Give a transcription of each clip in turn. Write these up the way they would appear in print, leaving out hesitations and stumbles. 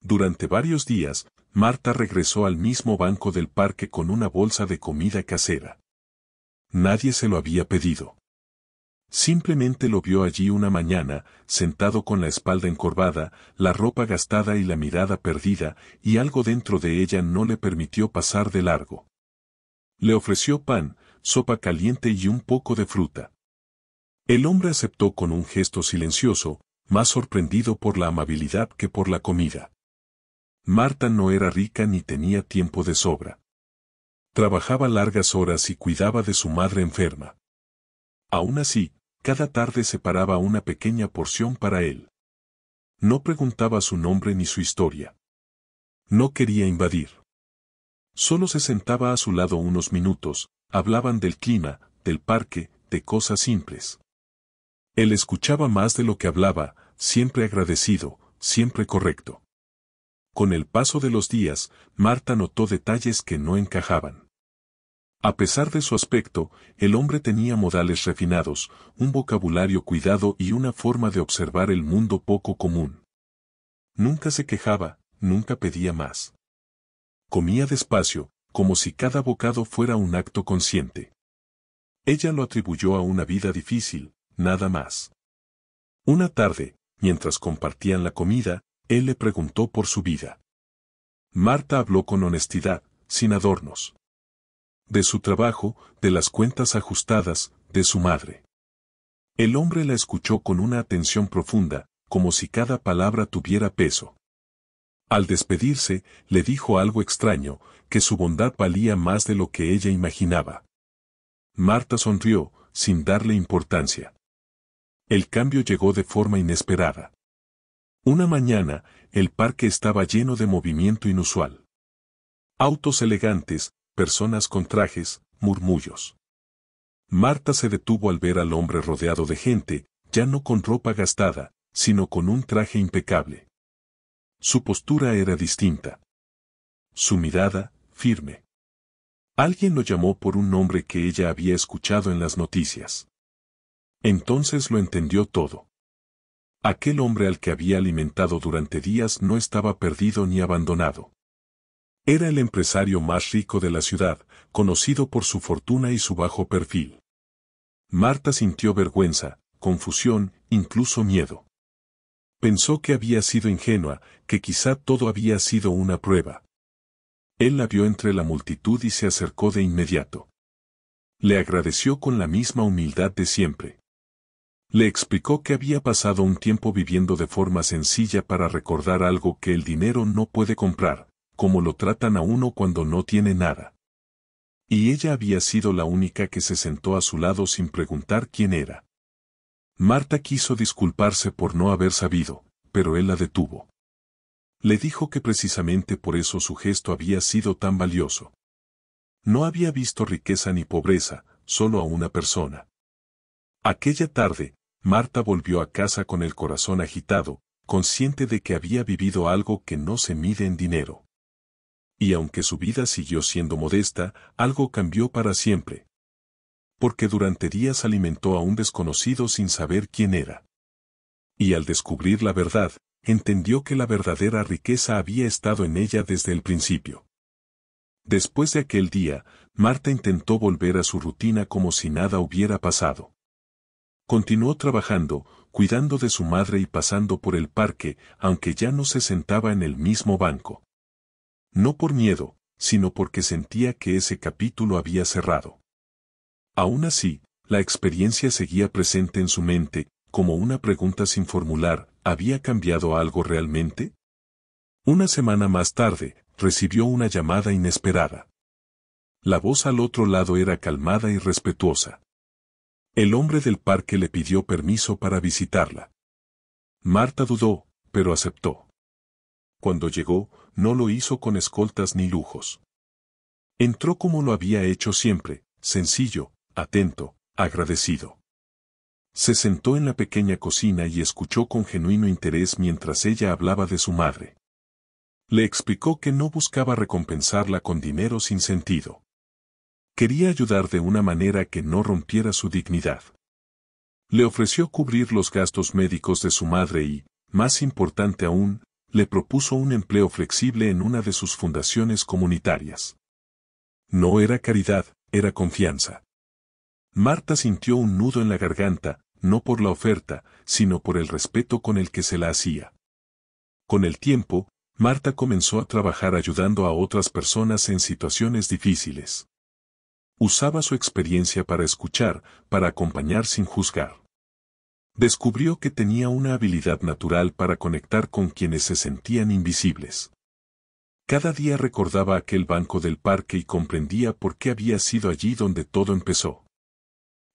Durante varios días, Marta regresó al mismo banco del parque con una bolsa de comida casera. Nadie se lo había pedido. Simplemente lo vio allí una mañana, sentado con la espalda encorvada, la ropa gastada y la mirada perdida, y algo dentro de ella no le permitió pasar de largo. Le ofreció pan, sopa caliente y un poco de fruta. El hombre aceptó con un gesto silencioso, más sorprendido por la amabilidad que por la comida. Marta no era rica ni tenía tiempo de sobra. Trabajaba largas horas y cuidaba de su madre enferma. Aún así, cada tarde separaba una pequeña porción para él. No preguntaba su nombre ni su historia. No quería invadir. Solo se sentaba a su lado unos minutos, hablaban del clima, del parque, de cosas simples. Él escuchaba más de lo que hablaba, siempre agradecido, siempre correcto. Con el paso de los días, Marta notó detalles que no encajaban. A pesar de su aspecto, el hombre tenía modales refinados, un vocabulario cuidado y una forma de observar el mundo poco común. Nunca se quejaba, nunca pedía más. Comía despacio, como si cada bocado fuera un acto consciente. Ella lo atribuyó a una vida difícil, nada más. Una tarde, mientras compartían la comida, él le preguntó por su vida. Marta habló con honestidad, sin adornos. De su trabajo, de las cuentas ajustadas, de su madre. El hombre la escuchó con una atención profunda, como si cada palabra tuviera peso. Al despedirse, le dijo algo extraño, que su bondad valía más de lo que ella imaginaba. Marta sonrió, sin darle importancia. El cambio llegó de forma inesperada. Una mañana, el parque estaba lleno de movimiento inusual. Autos elegantes, personas con trajes, murmullos. Marta se detuvo al ver al hombre rodeado de gente, ya no con ropa gastada, sino con un traje impecable. Su postura era distinta. Su mirada, firme. Alguien lo llamó por un nombre que ella había escuchado en las noticias. Entonces lo entendió todo. Aquel hombre al que había alimentado durante días no estaba perdido ni abandonado. Era el empresario más rico de la ciudad, conocido por su fortuna y su bajo perfil. Marta sintió vergüenza, confusión, incluso miedo. Pensó que había sido ingenua, que quizá todo había sido una prueba. Él la vio entre la multitud y se acercó de inmediato. Le agradeció con la misma humildad de siempre. Le explicó que había pasado un tiempo viviendo de forma sencilla para recordar algo que el dinero no puede comprar, como lo tratan a uno cuando no tiene nada. Y ella había sido la única que se sentó a su lado sin preguntar quién era. Marta quiso disculparse por no haber sabido, pero él la detuvo. Le dijo que precisamente por eso su gesto había sido tan valioso. No había visto riqueza ni pobreza, solo a una persona. Aquella tarde, Marta volvió a casa con el corazón agitado, consciente de que había vivido algo que no se mide en dinero. Y aunque su vida siguió siendo modesta, algo cambió para siempre. Porque durante días alimentó a un desconocido sin saber quién era. Y al descubrir la verdad, entendió que la verdadera riqueza había estado en ella desde el principio. Después de aquel día, Marta intentó volver a su rutina como si nada hubiera pasado. Continuó trabajando, cuidando de su madre y pasando por el parque, aunque ya no se sentaba en el mismo banco. No por miedo, sino porque sentía que ese capítulo había cerrado. Aún así, la experiencia seguía presente en su mente, como una pregunta sin formular, ¿había cambiado algo realmente? Una semana más tarde, recibió una llamada inesperada. La voz al otro lado era calmada y respetuosa. El hombre del parque le pidió permiso para visitarla. Marta dudó, pero aceptó. Cuando llegó, no lo hizo con escoltas ni lujos. Entró como lo había hecho siempre, sencillo, atento, agradecido. Se sentó en la pequeña cocina y escuchó con genuino interés mientras ella hablaba de su madre. Le explicó que no buscaba recompensarla con dinero sin sentido. Quería ayudar de una manera que no rompiera su dignidad. Le ofreció cubrir los gastos médicos de su madre y, más importante aún, le propuso un empleo flexible en una de sus fundaciones comunitarias. No era caridad, era confianza. Marta sintió un nudo en la garganta, no por la oferta, sino por el respeto con el que se la hacía. Con el tiempo, Marta comenzó a trabajar ayudando a otras personas en situaciones difíciles. Usaba su experiencia para escuchar, para acompañar sin juzgar. Descubrió que tenía una habilidad natural para conectar con quienes se sentían invisibles. Cada día recordaba aquel banco del parque y comprendía por qué había sido allí donde todo empezó.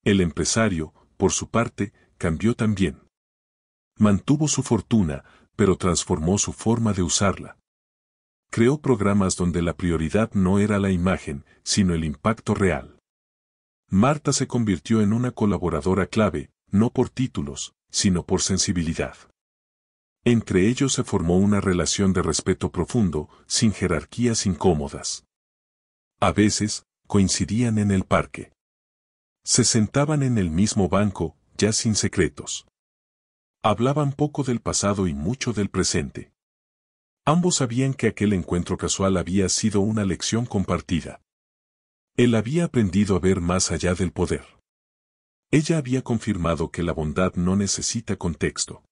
El empresario, por su parte, cambió también. Mantuvo su fortuna, pero transformó su forma de usarla. Creó programas donde la prioridad no era la imagen, sino el impacto real. Marta se convirtió en una colaboradora clave, no por títulos, sino por sensibilidad. Entre ellos se formó una relación de respeto profundo, sin jerarquías incómodas. A veces, coincidían en el parque. Se sentaban en el mismo banco, ya sin secretos. Hablaban poco del pasado y mucho del presente. Ambos sabían que aquel encuentro casual había sido una lección compartida. Él había aprendido a ver más allá del poder. Ella había confirmado que la bondad no necesita contexto.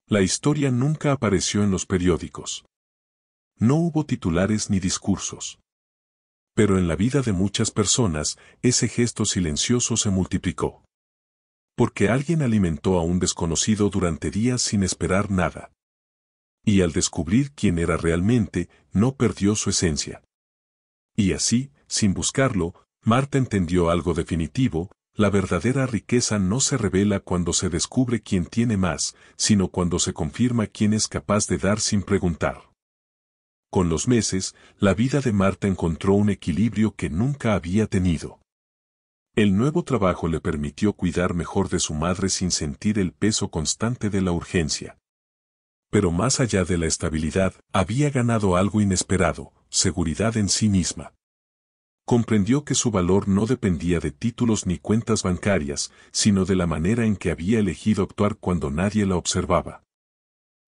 La historia nunca apareció en los periódicos. No hubo titulares ni discursos. Pero en la vida de muchas personas, ese gesto silencioso se multiplicó. Porque alguien alimentó a un desconocido durante días sin esperar nada. Y al descubrir quién era realmente, no perdió su esencia. Y así, sin buscarlo, Marta entendió algo definitivo: la verdadera riqueza no se revela cuando se descubre quién tiene más, sino cuando se confirma quién es capaz de dar sin preguntar. Con los meses, la vida de Marta encontró un equilibrio que nunca había tenido. El nuevo trabajo le permitió cuidar mejor de su madre sin sentir el peso constante de la urgencia. Pero más allá de la estabilidad, había ganado algo inesperado: seguridad en sí misma. Comprendió que su valor no dependía de títulos ni cuentas bancarias, sino de la manera en que había elegido actuar cuando nadie la observaba.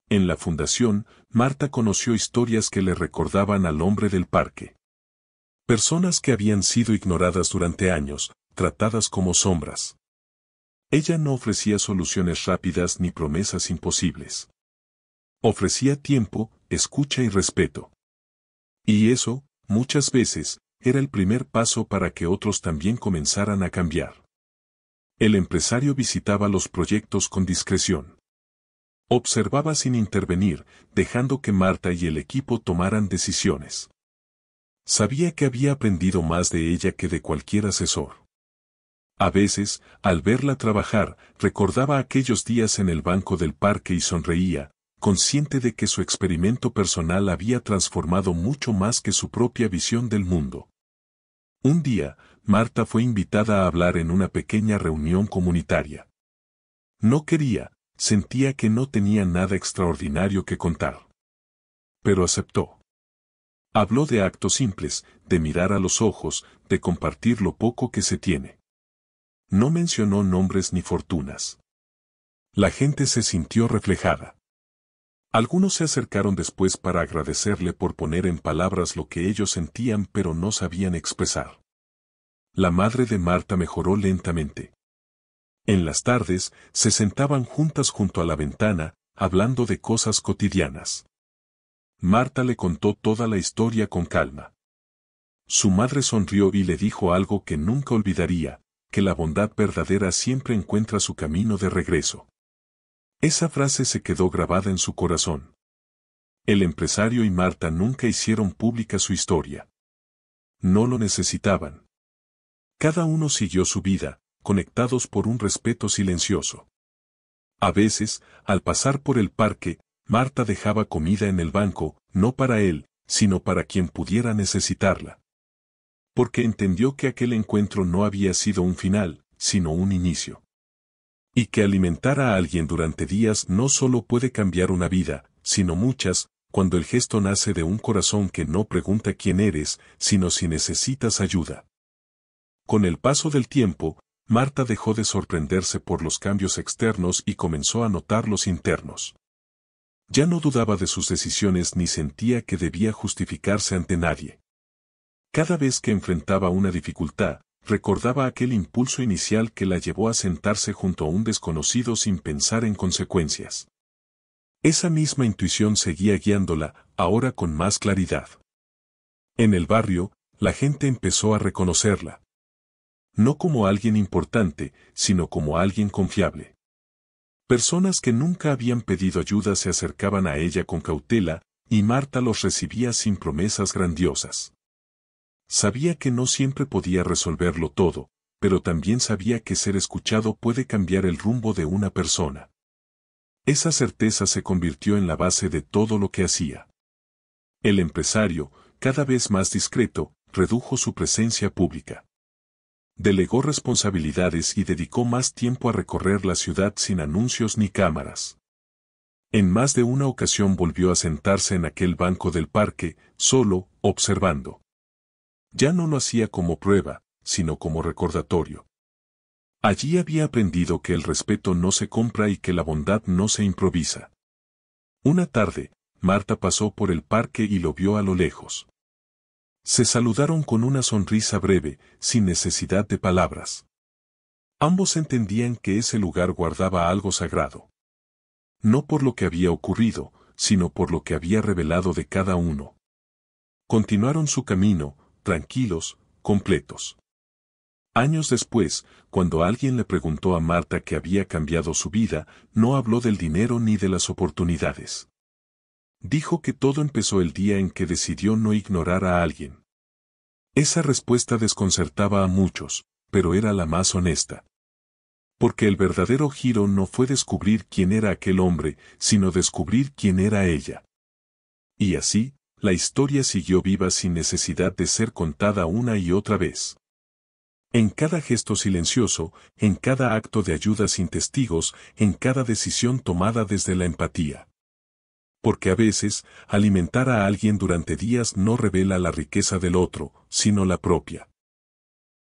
En la fundación, Marta conoció historias que le recordaban al hombre del parque. Personas que habían sido ignoradas durante años, tratadas como sombras. Ella no ofrecía soluciones rápidas ni promesas imposibles. Ofrecía tiempo, escucha y respeto. Y eso, muchas veces, era el primer paso para que otros también comenzaran a cambiar. El empresario visitaba los proyectos con discreción. Observaba sin intervenir, dejando que Marta y el equipo tomaran decisiones. Sabía que había aprendido más de ella que de cualquier asesor. A veces, al verla trabajar, recordaba aquellos días en el banco del parque y sonreía, consciente de que su experimento personal había transformado mucho más que su propia visión del mundo. Un día, Marta fue invitada a hablar en una pequeña reunión comunitaria. No quería, sentía que no tenía nada extraordinario que contar. Pero aceptó. Habló de actos simples, de mirar a los ojos, de compartir lo poco que se tiene. No mencionó nombres ni fortunas. La gente se sintió reflejada. Algunos se acercaron después para agradecerle por poner en palabras lo que ellos sentían pero no sabían expresar. La madre de Marta mejoró lentamente. En las tardes, se sentaban juntas junto a la ventana, hablando de cosas cotidianas. Marta le contó toda la historia con calma. Su madre sonrió y le dijo algo que nunca olvidaría: que la bondad verdadera siempre encuentra su camino de regreso. Esa frase se quedó grabada en su corazón. El empresario y Marta nunca hicieron pública su historia. No lo necesitaban. Cada uno siguió su vida, conectados por un respeto silencioso. A veces, al pasar por el parque, Marta dejaba comida en el banco, no para él, sino para quien pudiera necesitarla. Porque entendió que aquel encuentro no había sido un final, sino un inicio. Y que alimentar a alguien durante días no solo puede cambiar una vida, sino muchas, cuando el gesto nace de un corazón que no pregunta quién eres, sino si necesitas ayuda. Con el paso del tiempo, Marta dejó de sorprenderse por los cambios externos y comenzó a notar los internos. Ya no dudaba de sus decisiones ni sentía que debía justificarse ante nadie. Cada vez que enfrentaba una dificultad, recordaba aquel impulso inicial que la llevó a sentarse junto a un desconocido sin pensar en consecuencias. Esa misma intuición seguía guiándola, ahora con más claridad. En el barrio, la gente empezó a reconocerla. No como alguien importante, sino como alguien confiable. Personas que nunca habían pedido ayuda se acercaban a ella con cautela, y Marta los recibía sin promesas grandiosas. Sabía que no siempre podía resolverlo todo, pero también sabía que ser escuchado puede cambiar el rumbo de una persona. Esa certeza se convirtió en la base de todo lo que hacía. El empresario, cada vez más discreto, redujo su presencia pública. Delegó responsabilidades y dedicó más tiempo a recorrer la ciudad sin anuncios ni cámaras. En más de una ocasión volvió a sentarse en aquel banco del parque, solo, observando. Ya no lo hacía como prueba, sino como recordatorio. Allí había aprendido que el respeto no se compra y que la bondad no se improvisa. Una tarde, Marta pasó por el parque y lo vio a lo lejos. Se saludaron con una sonrisa breve, sin necesidad de palabras. Ambos entendían que ese lugar guardaba algo sagrado. No por lo que había ocurrido, sino por lo que había revelado de cada uno. Continuaron su camino, tranquilos, completos. Años después, cuando alguien le preguntó a Marta qué había cambiado su vida, no habló del dinero ni de las oportunidades. Dijo que todo empezó el día en que decidió no ignorar a alguien. Esa respuesta desconcertaba a muchos, pero era la más honesta. Porque el verdadero giro no fue descubrir quién era aquel hombre, sino descubrir quién era ella. Y así, la historia siguió viva sin necesidad de ser contada una y otra vez. En cada gesto silencioso, en cada acto de ayuda sin testigos, en cada decisión tomada desde la empatía. Porque a veces, alimentar a alguien durante días no revela la riqueza del otro, sino la propia.